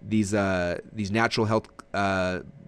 these natural health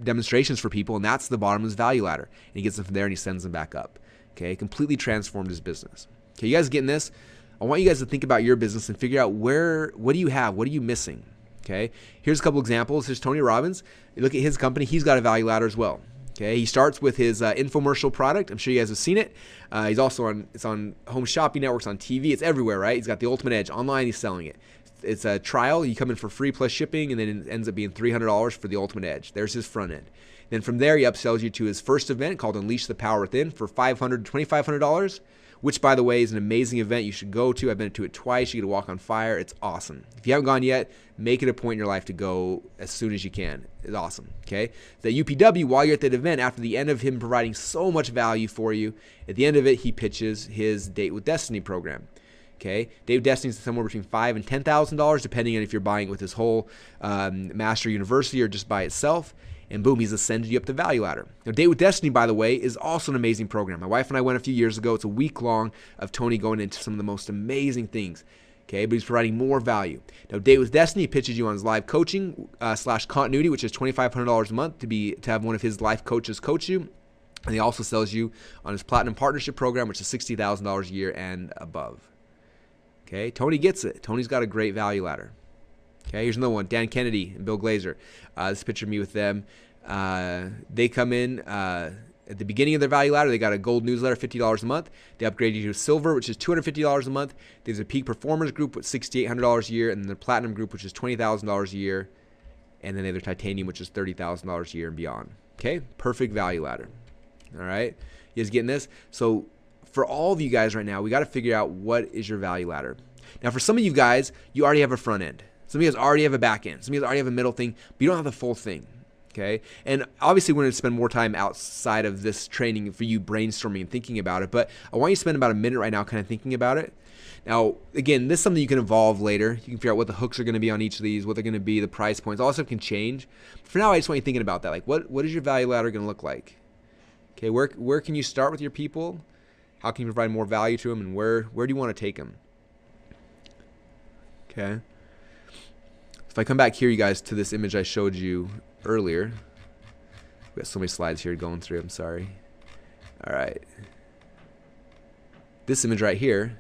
demonstrations for people, and that's the bottom of his value ladder. And he gets them from there and he sends them back up. Okay, completely transformed his business. Okay, you guys getting this? I want you guys to think about your business and figure out what do you have? What are you missing? Okay, here's a couple examples. Here's Tony Robbins. You look at his company. He's got a value ladder as well. Okay, he starts with his infomercial product. I'm sure you guys have seen it. He's also it's on home shopping networks, on TV. It's everywhere, right? He's got the Ultimate Edge. Online, he's selling it. It's a trial. You come in for free plus shipping, and then it ends up being $300 for the Ultimate Edge. There's his front end. Then from there, he upsells you to his first event called Unleash the Power Within for $500 to $2,500, which, by the way, is an amazing event you should go to. I've been to it twice. You get to walk on fire. It's awesome. If you haven't gone yet, make it a point in your life to go as soon as you can. It's awesome, okay? The UPW, while you're at that event, after the end of him providing so much value for you, at the end of it, he pitches his Date with Destiny program. Okay, Date with Destiny is somewhere between $5,000 and $10,000, depending on if you're buying it with his whole Master University or just by itself. And boom, he's ascended you up the value ladder. Now, Date with Destiny, by the way, is also an amazing program. My wife and I went a few years ago. It's a week long of Tony going into some of the most amazing things. Okay, but he's providing more value. Now, Date with Destiny pitches you on his live coaching / continuity, which is $2,500 a month to have one of his life coaches coach you. And he also sells you on his Platinum Partnership program, which is $60,000 a year and above. Okay, Tony gets it. Tony's got a great value ladder. Okay, here's another one. Dan Kennedy and Bill Glazer. This picture of me with them. They come in at the beginning of their value ladder. They got a gold newsletter, $50 a month. They upgrade you to silver, which is $250 a month. There's a peak performers group with $6,800 a year, and then the platinum group, which is $20,000 a year, and then they have their titanium, which is $30,000 a year and beyond. Okay, perfect value ladder. All right, you guys getting this? So for all of you guys right now, we got to figure out what is your value ladder. Now, for some of you guys, you already have a front end. Some of you guys already have a back end. Some of you guys already have a middle thing, but you don't have the full thing. Okay, and obviously we're going to spend more time outside of this training for you brainstorming and thinking about it, but I want you to spend about a minute right now kind of thinking about it. Now, again, this is something you can evolve later. You can figure out what the hooks are going to be on each of these, what they're going to be, the price points, all that stuff can change. For now, I just want you thinking about that. Like, what is your value ladder going to look like? Okay, where can you start with your people? How can you provide more value to them, and where do you want to take them? Okay. If I come back here, you guys, to this image I showed you earlier. We got so many slides here going through. I'm sorry. All right. This image right here.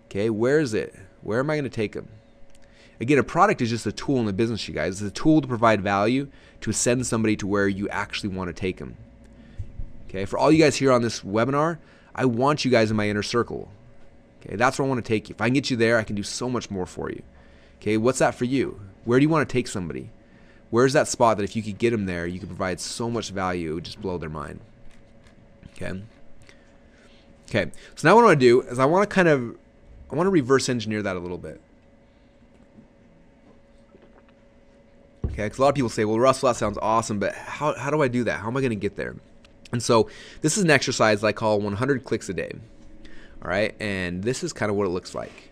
Okay, where is it? Where am I going to take them? Again, a product is just a tool in the business, you guys. It's a tool to provide value, to send somebody to where you actually want to take them. Okay, for all you guys here on this webinar, I want you guys in my inner circle. Okay, that's where I want to take you. If I can get you there, I can do so much more for you. Okay, what's that for you? Where do you want to take somebody? Where's that spot that if you could get them there, you could provide so much value, it would just blow their mind? Okay. Okay, so now what I want to do is I want to reverse engineer that a little bit. Okay, because a lot of people say, well, Russell, that sounds awesome, but how do I do that? How am I going to get there? And so this is an exercise that I call 100 clicks a day. All right, and this is kind of what it looks like.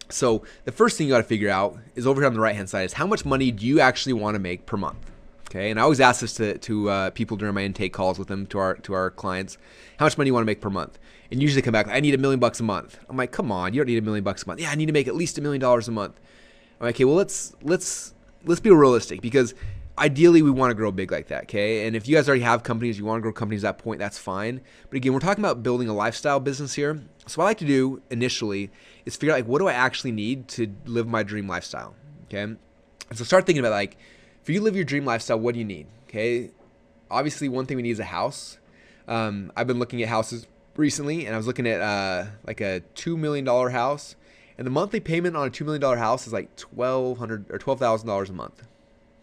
So the first thing you got to figure out is over here on the right hand side is how much money do you actually want to make per month? Okay, and I always ask this to people during my intake calls with them, to our clients. How much money you want to make per month? And usually they come back, I need $1 million a month. I'm like, come on, you don't need $1 million a month. Yeah, I need to make at least $1 million a month. I'm like, okay, well let's be realistic, because ideally we want to grow big like that. Okay, and if you guys already have companies, you want to grow companies at that point, that's fine. But again, we're talking about building a lifestyle business here. So what I like to do initially is figure out, like, what do I actually need to live my dream lifestyle? Okay, and so start thinking about, like, for you to live your dream lifestyle, what do you need? Okay, obviously one thing we need is a house. I've been looking at houses recently, and I was looking at like a $2 million house, and the monthly payment on a $2 million house is like $1,200 or $12,000 a month.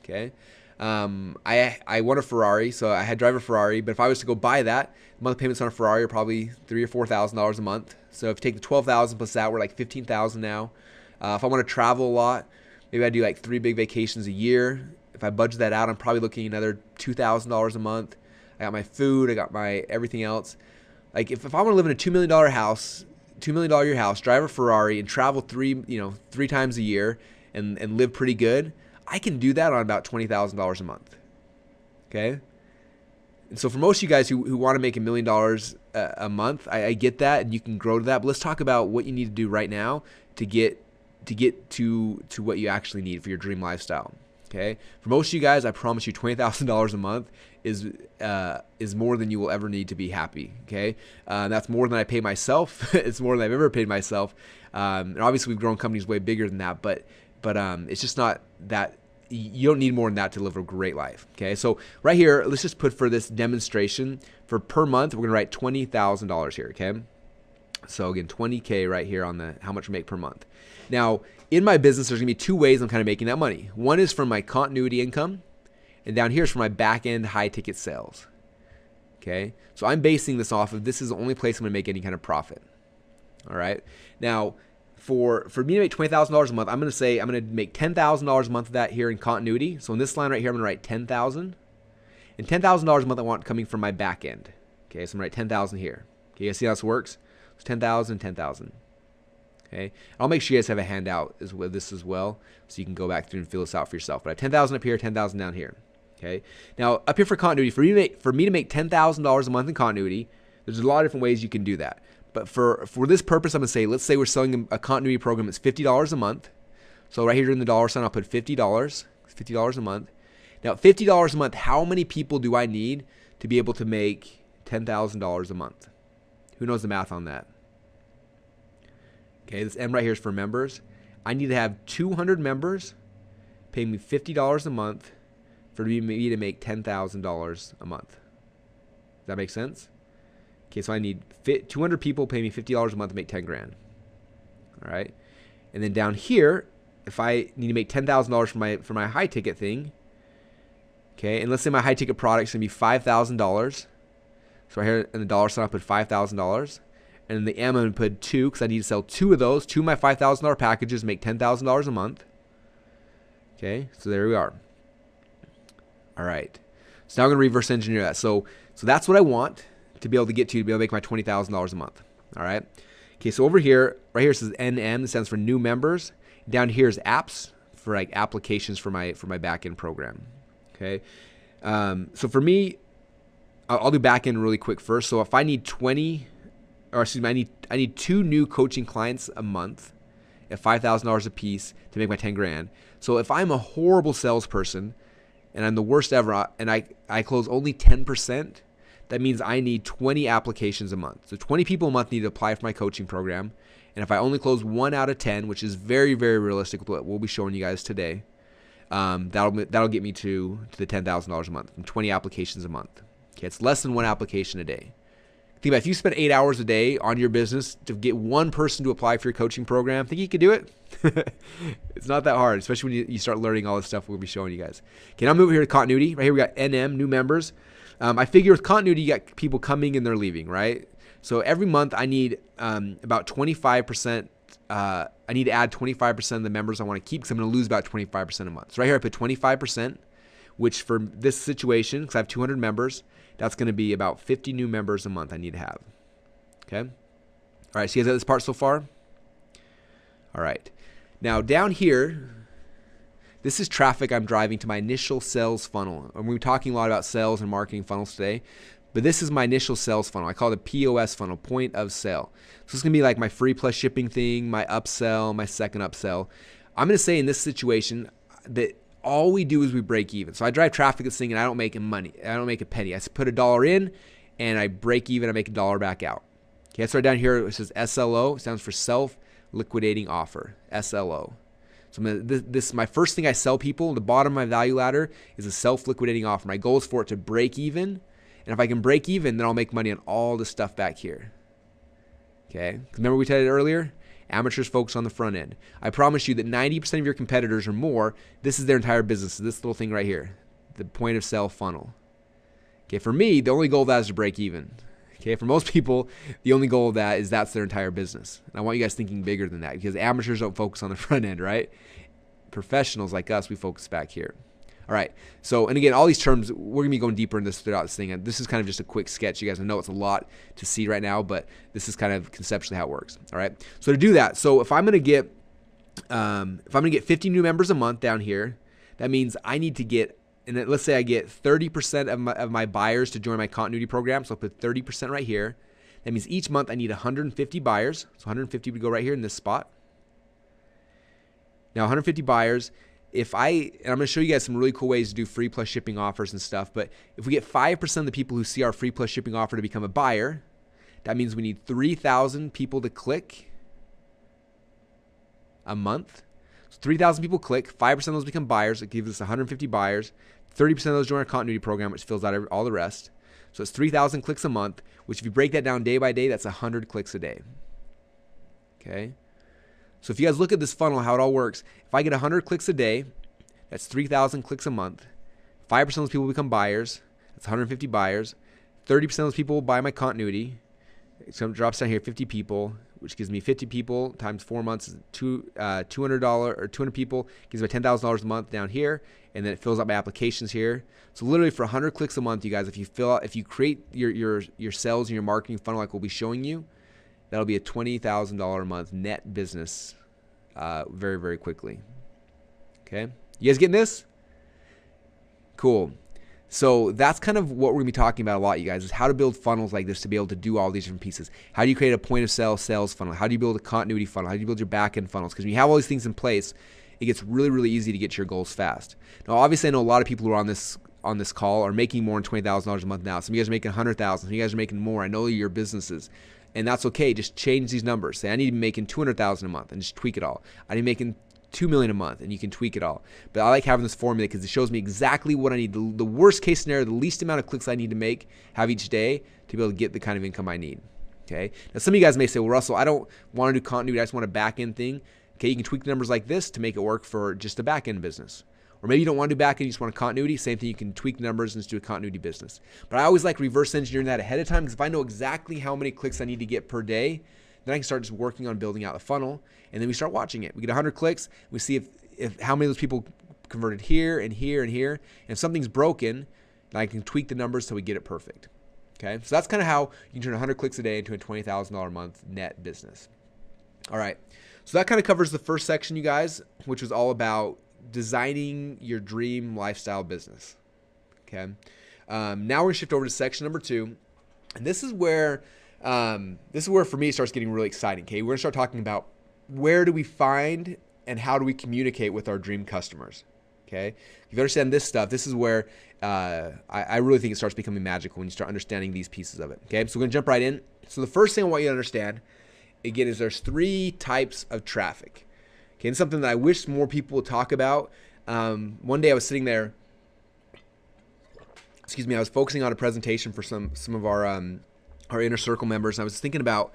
Okay, I want a Ferrari, so I had drive a Ferrari, but if I was to go buy that, the monthly payments on a Ferrari are probably $3,000 or $4,000 a month. So if you take the $12,000 plus that, we're like $15,000 now. If I want to travel a lot, maybe I do like 3 big vacations a year. If I budget that out, I'm probably looking at another $2,000 a month. I got my food, I got my everything else. Like if I want to live in a $2 million house, $2 million a year house, drive a Ferrari, and travel 3 times a year and live pretty good, I can do that on about $20,000 a month. Okay? And so for most of you guys who want to make $1 million a month, I get that, and you can grow to that. But let's talk about what you need to do right now to get to what you actually need for your dream lifestyle. Okay, for most of you guys, I promise you $20,000 a month is more than you will ever need to be happy. Okay, that's more than I pay myself. It's more than I've ever paid myself. And obviously, we've grown companies way bigger than that, but it's just not that. You don't need more than that to live a great life. Okay, so right here, let's just put for this demonstration for per month, we're gonna write $20,000 here. Okay, so again, 20K right here on the how much we make per month. Now, in my business, there's gonna be two ways I'm kind of making that money. One is from my continuity income, and down here is from my back end high ticket sales. Okay, so I'm basing this off of this is the only place I'm gonna make any kind of profit. All right, now for me to make $20,000 a month, I'm gonna say I'm gonna make $10,000 a month of that here in continuity. So in this line right here, I'm gonna write 10,000, and $10,000 a month I want coming from my back end. Okay, so I'm gonna write 10,000 here. Okay, you guys see how this works? It's 10,000, 10,000. Okay, I'll make sure you guys have a handout with this as well, so you can go back through and fill this out for yourself. But I have 10,000 up here, 10,000 down here. Okay, now up here for continuity, for me to make $10,000 a month in continuity, there's a lot of different ways you can do that. But for this purpose, I'm gonna say, let's say we're selling a continuity program that's $50 a month. So right here in the dollar sign, I'll put $50, $50 a month. Now $50 a month, how many people do I need to be able to make $10,000 a month? Who knows the math on that? Okay, this M right here is for members. I need to have 200 members pay me $50 a month for me to make $10,000 a month. Does that make sense? Okay, so I need 200 people pay me $50 a month to make 10 grand. All right, and then down here, if I need to make $10,000 for my high ticket thing, okay, and let's say my high ticket product is gonna be $5,000. So right here in the dollar sign, I'll put $5,000, and in the M, I'm gonna put 2 because I need to sell 2 of those. 2 of my $5,000 packages make $10,000 a month. Okay, so there we are. All right, so now I'm gonna reverse engineer that. So that's what I want to be able to get to be able to make my $20,000 a month. All right. Okay, so over here, right here it says NM, that stands for new members. Down here is apps for like applications for my backend program. Okay. So for me, I'll do backend really quick first. So if I need I need 2 new coaching clients a month at $5,000 a piece to make my 10 grand. So if I'm a horrible salesperson and I'm the worst ever, and I close only 10%, that means I need 20 applications a month. So 20 people a month need to apply for my coaching program. And if I only close 1 out of 10, which is very, very realistic with what we'll be showing you guys today, that'll get me to the $10,000 a month from 20 applications a month. Okay, it's less than 1 application a day. Think about if you spend 8 hours a day on your business to get 1 person to apply for your coaching program, think you could do it? It's not that hard, especially when you start learning all this stuff we'll be showing you guys. Okay, now move here to continuity. Right here we got NM, new members. I figure with continuity, you got people coming and they're leaving, right? So every month I need about 25%. I need to add 25% of the members I want to keep because I'm going to lose about 25% a month. So right here I put 25%, which for this situation, because I have 200 members, that's going to be about 50 new members a month I need to have. Okay? All right, so you guys got this part so far? All right. Now down here, this is traffic I'm driving to my initial sales funnel. And we're talking a lot about sales and marketing funnels today, but this is my initial sales funnel. I call it a POS funnel, point of sale. So it's gonna be like my free plus shipping thing, my upsell, my second upsell. I'm gonna say in this situation that all we do is we break even. So I drive traffic this thing and I don't make money. I don't make a penny. I put $1 in and I break even, I make $1 back out. Okay, that's right down here. It says SLO, it stands for self-liquidating offer, SLO. So this my first thing I sell people. The bottom of my value ladder is a self-liquidating offer. My goal is for it to break even, and if I can break even, then I'll make money on all the stuff back here. Okay, remember we said it earlier? Amateurs focus on the front end. I promise you that 90% of your competitors or more, this is their entire business. This little thing right here, the point of sale funnel. Okay, for me, the only goal of that is to break even. Okay, for most people, the only goal of that is that's their entire business. And I want you guys thinking bigger than that because amateurs don't focus on the front end, right? Professionals like us, we focus back here. All right, so, and again, all these terms, we're gonna be going deeper in this throughout this thing. And this is kind of just a quick sketch. You guys know it's a lot to see right now, but this is kind of conceptually how it works. All right, so to do that, so if I'm gonna get 50 new members a month down here, that means I need to get, and then let's say I get 30% of my buyers to join my continuity program. So I'll put 30% right here. That means each month I need 150 buyers. So 150 would go right here in this spot. Now 150 buyers. and I'm going to show you guys some really cool ways to do free plus shipping offers and stuff, but if we get 5% of the people who see our free plus shipping offer to become a buyer, that means we need 3,000 people to click a month. So 3,000 people click, 5% of those become buyers. It gives us 150 buyers. 30% of those join our continuity program, which fills out all the rest. So it's 3,000 clicks a month, which if you break that down day by day, that's 100 clicks a day. Okay? So if you guys look at this funnel, how it all works, if I get 100 clicks a day, that's 3,000 clicks a month. 5% of those people become buyers. That's 150 buyers. 30% of those people will buy my continuity. So it drops down here, 50 people, which gives me 50 people times 4 months is $200, or 200 people gives me $10,000 a month down here, and then it fills out my applications here. So literally for 100 clicks a month, you guys, if you create your sales and your marketing funnel like we'll be showing you, that'll be a $20,000 a month net business very, very quickly. Okay, you guys getting this? Cool. So that's kind of what we're going to be talking about a lot, you guys, is how to build funnels like this to be able to do all these different pieces. How do you create a point of sale sales funnel? How do you build a continuity funnel? How do you build your back-end funnels? Because when you have all these things in place, it gets really, really easy to get to your goals fast. Now, obviously, I know a lot of people who are on this call are making more than $20,000 a month now. Some of you guys are making $100,000. Some of you guys are making more. I know your businesses. And that's okay. Just change these numbers. Say, I need to be making $200,000 a month, and just tweak it all. I need to be making $2 million a month, and you can tweak it all. But I like having this formula because it shows me exactly what I need. The worst case scenario, the least amount of clicks I need to have each day to be able to get the kind of income I need. Okay. Now some of you guys may say, well, Russell, I don't want to do continuity. I just want a back end thing. Okay. You can tweak the numbers like this to make it work for just a back end business. Or maybe you don't want to do back end, you just want a continuity. Same thing, you can tweak the numbers and just do a continuity business. But I always like reverse engineering that ahead of time, because if I know exactly how many clicks I need to get per day, then I can start just working on building out the funnel, and then we start watching it. We get 100 clicks, we see if how many of those people converted here and here and here. And if something's broken, then I can tweak the numbers so we get it perfect. Okay, so that's kind of how you can turn 100 clicks a day into a $20,000 a month net business. All right, so that kind of covers the first section, you guys, which was all about designing your dream lifestyle business. Okay, now we're gonna shift over to section number 2, and this is where for me it starts getting really exciting. Okay, we're gonna start talking about where do we find and how do we communicate with our dream customers. Okay, if you understand this stuff, this is where I really think it starts becoming magical when you start understanding these pieces of it. Okay, so we're gonna jump right in. So the first thing I want you to understand, again, is there's 3 types of traffic. Okay, and something that I wish more people would talk about. One day I was sitting there, I was focusing on a presentation for some of our inner circle members, and I was thinking about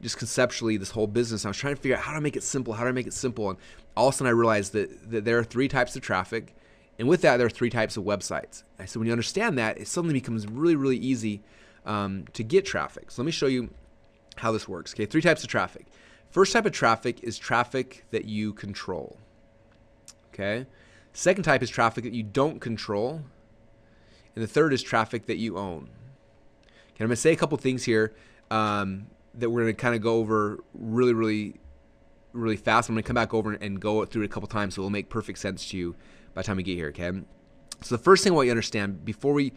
just conceptually this whole business. I was trying to figure out how to make it simple, and all of a sudden I realized that there are 3 types of traffic, and with that there are 3 types of websites. And so when you understand that, it suddenly becomes really, really easy to get traffic. So let me show you how this works. Okay, 3 types of traffic. First type of traffic is traffic that you control. Okay. Second type is traffic that you don't control. And the third is traffic that you own. Okay, I'm going to say a couple things here that we're going to kind of go over really, really, really fast. I'm going to come back over and go through it a couple times so it will make perfect sense to you by the time we get here. Okay. So the first thing I want you to understand before we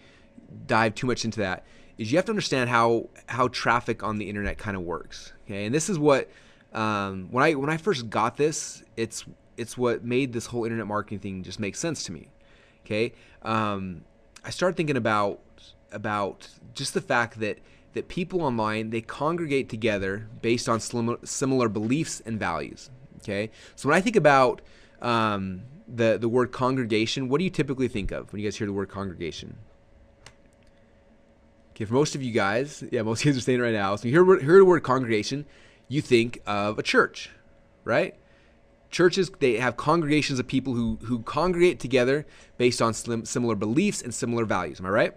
dive too much into that is you have to understand how traffic on the internet kind of works. Okay. And this is what when I first got this, it's what made this whole internet marketing thing just make sense to me. Okay. I started thinking about just the fact that people online, they congregate together based on similar beliefs and values. Okay. So when I think about the word congregation, what do you typically think of when you guys hear the word congregation? Okay, for most of you guys, most of you guys are saying it right now. So you hear the word congregation, you think of a church, right? Churches, they have congregations of people who congregate together based on similar beliefs and similar values. Am I right?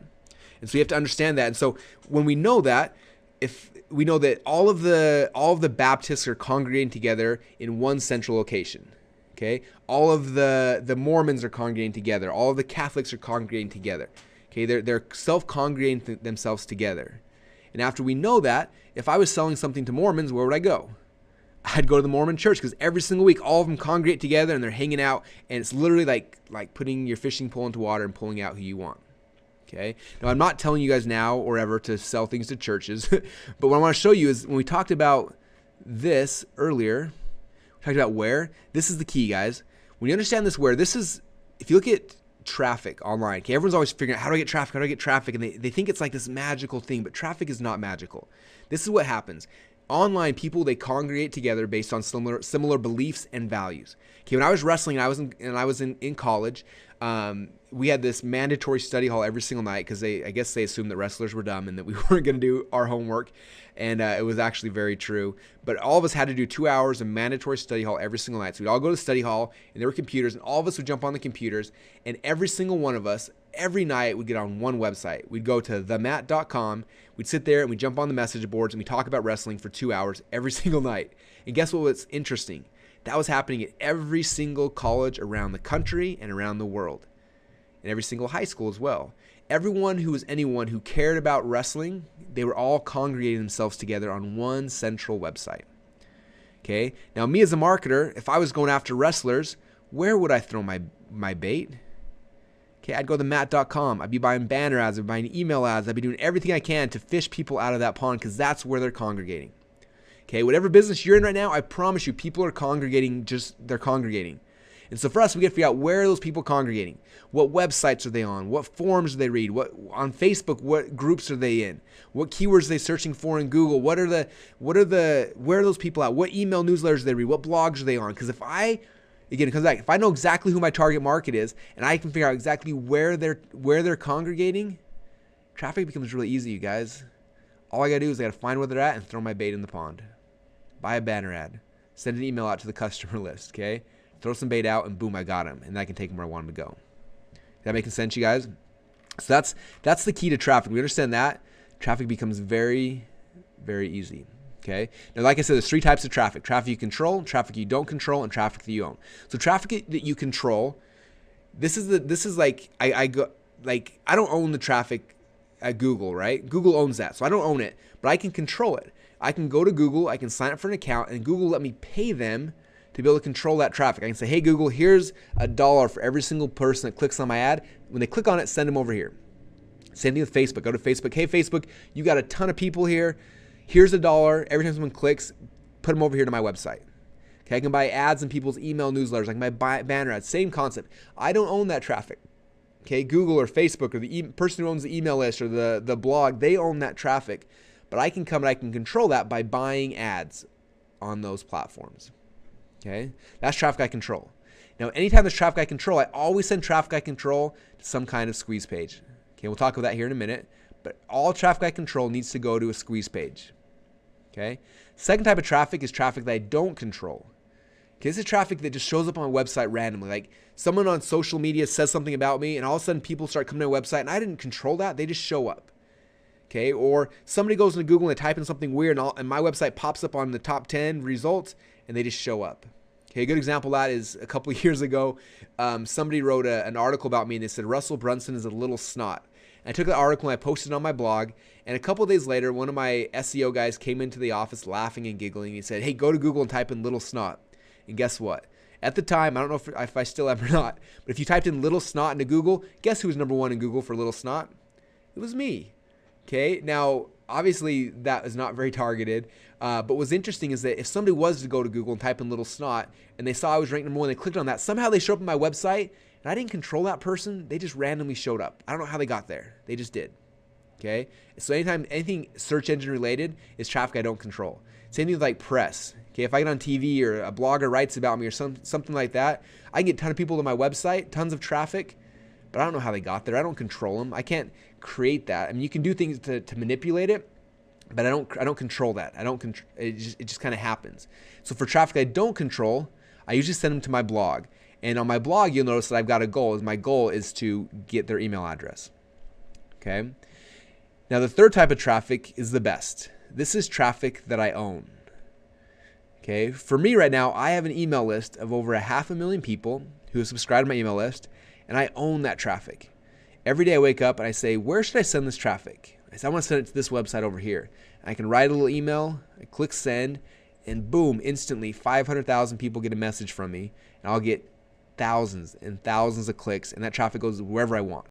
And so you have to understand that. And so when we know that, if we know that all of the Baptists are congregating together in one central location, okay? All of the Mormons are congregating together. All of the Catholics are congregating together. Okay, they're self-congregating themselves together. And after we know that, if I was selling something to Mormons, where would I go? I'd go to the Mormon church, because every single week all of them congregate together and they're hanging out, and it's literally like putting your fishing pole into water and pulling out who you want. Okay. Now I'm not telling you guys now or ever to sell things to churches, but what I want to show you is when we talked about this earlier, we talked about where. This is the key, guys. When you understand this, if you look at traffic online, okay, everyone's always figuring out how do I get traffic, and they think it's like this magical thing, but traffic is not magical. This is what happens. Online, people, they congregate together based on similar beliefs and values. Okay, when I was wrestling and I was in college, we had this mandatory study hall every single night because I guess they assumed that wrestlers were dumb and that we weren't going to do our homework, and it was actually very true. But all of us had to do 2 hours of mandatory study hall every single night. So we'd all go to the study hall, and there were computers, and all of us would jump on the computers, and every single one of us, every night, would get on one website. We'd go to themat.com, we'd sit there, and we'd jump on the message boards, and we'd talk about wrestling for 2 hours every single night. And guess what was interesting? That was happening at every single college around the country and around the world, and every single high school as well. Anyone who cared about wrestling, they were all congregating themselves together on one central website. Okay, now me as a marketer, if I was going after wrestlers, where would I throw my bait? Okay, I'd go to mat.com. I'd be buying banner ads, I'd be buying email ads, I'd be doing everything I can to fish people out of that pond because that's where they're congregating. Okay, whatever business you're in right now, I promise you, people are congregating, they're congregating. And so for us, we got to figure out where are those people congregating? What websites are they on? What forums do they read? On Facebook, what groups are they in? What keywords are they searching for in Google? Where are those people at? What email newsletters do they read? What blogs are they on? Because if I know exactly who my target market is and I can figure out exactly where they're congregating, traffic becomes really easy, you guys. All I got to do is I got to find where they're at and throw my bait in the pond. Buy a banner ad. Send an email out to the customer list, okay? Throw some bait out, and boom, I got him, and I can take him where I want him to go. Is that making sense, you guys? So that's the key to traffic. We understand that traffic becomes very, very easy. Okay. Now, like I said, there's 3 types of traffic: traffic you control, traffic you don't control, and traffic that you own. So traffic that you control, this is like I don't own the traffic at Google, right? Google owns that, so I don't own it, but I can control it. I can go to Google, I can sign up for an account, and Google let me pay them to be able to control that traffic. I can say, hey, Google, here's $1 for every single person that clicks on my ad. When they click on it, send them over here. Same thing with Facebook. Go to Facebook. Hey, Facebook, you got a ton of people here. Here's $1. Every time someone clicks, put them over here to my website. Okay, I can buy ads in people's email newsletters. I can buy banner ads. Same concept. I don't own that traffic. Okay, Google or Facebook or the person who owns the email list or the blog, they own that traffic. But I can come and I can control that by buying ads on those platforms. Okay, that's traffic I control. Now, anytime there's traffic I control, I always send traffic I control to some kind of squeeze page. Okay, we'll talk about that here in a minute, but all traffic I control needs to go to a squeeze page. Okay, second type of traffic is traffic that I don't control. Okay, this is traffic that just shows up on my website randomly. Like someone on social media says something about me, and all of a sudden people start coming to my website, and I didn't control that. They just show up. Okay, or somebody goes into Google and they type in something weird, and my website pops up on the top 10 results, and they just show up. Okay, a good example of that is a couple of years ago, somebody wrote an article about me, and they said Russell Brunson is a little snot. And I took the article and I posted it on my blog, and a couple of days later, one of my SEO guys came into the office laughing and giggling. He said, hey, go to Google and type in little snot. And guess what? At the time, I don't know if I still am or not, but if you typed in little snot into Google, guess who was number 1 in Google for little snot? It was me. Okay, now obviously that is not very targeted, but what's interesting is that if somebody was to go to Google and type in little snot and they saw I was ranked number 1, they clicked on that, somehow they show up on my website and I didn't control that person, they just randomly showed up. I don't know how they got there, they just did. Okay, so anything search engine related is traffic I don't control. Same thing with like press. Okay, if I get on TV or a blogger writes about me or something like that, I can get a ton of people to my website, tons of traffic, but I don't know how they got there. I don't control them. I can't create that. I mean, you can do things to manipulate it, but I don't control that. It just kind of happens. So for traffic I don't control, I usually send them to my blog. And on my blog, you'll notice that I've got a goal. My goal is to get their email address. Okay. Now the third type of traffic is the best. This is traffic that I own. Okay. For me right now, I have an email list of over 500,000 people who have subscribed to my email list, and I own that traffic. Every day I wake up and I say, where should I send this traffic? I say, I want to send it to this website over here. And I can write a little email, I click send, and boom, instantly 500,000 people get a message from me, and I'll get thousands and thousands of clicks, and that traffic goes wherever I want.